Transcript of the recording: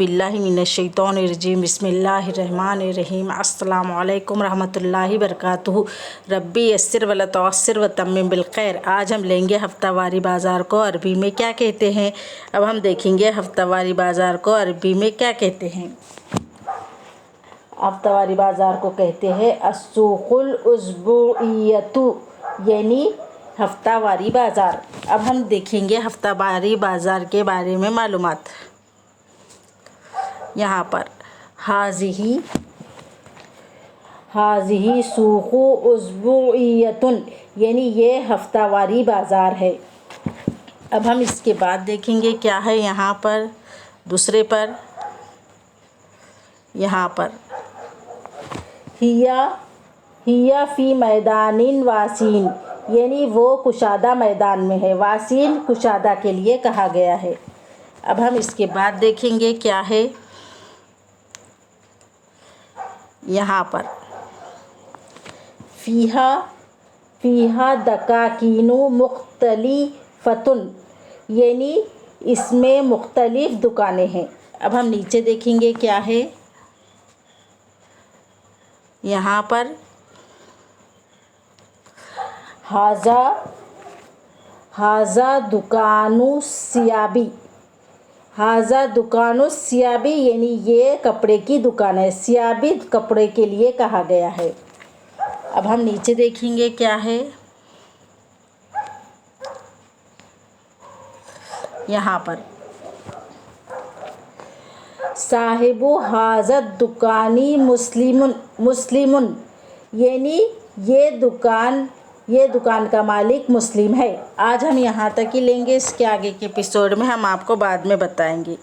बिल्लाहि मिनश्शैतानिर्रजीम बिस्मिल्लाहिर्रहमानिर्रहीम अस्सलामु अलैकुम रहमतुल्लाहि वबरकातुहू। रब्बी यस्सिर वला तुअस्सिर व तम्मिम बिलखैर। आज हम लेंगे हफ्तावारी बाज़ार को अरबी में क्या कहते हैं। अब हम देखेंगे हफ्तावारी बाज़ार को अरबी में क्या कहते हैं। हफ्तावारी बाज़ार को कहते हैं अस्सूकुल उस्बुइयतु, यानी हफ्तावारी बाज़ार। अब हम देखेंगे हफ्तावारी बाज़ार के बारे में मालूमात। यहाँ पर हाज़िही सूक़ु उस्बुइयतुन, यानी ये हफ्तावारी बाज़ार है। अब हम इसके बाद देखेंगे क्या है यहाँ पर दूसरे पर। यहाँ पर हिया फ़ी मैदानिन वासीन, यानी वो कुशादा मैदान में है। वासीन कुशादा के लिए कहा गया है। अब हम इसके बाद देखेंगे क्या है यहाँ पर फ़ीहा दकाकीनु मुख्तलिफ़तुन, यानी इसमें मुख्तलिफ़ दुकानें हैं। अब हम नीचे देखेंगे क्या है यहाँ पर हाज़ा दुकानु सियाबी। हाज़ा दुकानु सियाबी, यानी ये कपड़े की दुकान है। सियाबी कपड़े के लिए कहा गया है। अब हम नीचे देखेंगे क्या है यहाँ पर साहिबु हाज़त दुकानी मुस्लिमुन, यानी ये दुकान का मालिक मुस्लिम है। आज हम यहाँ तक ही लेंगे। इसके आगे के एपिसोड में हम आपको बाद में बताएंगे।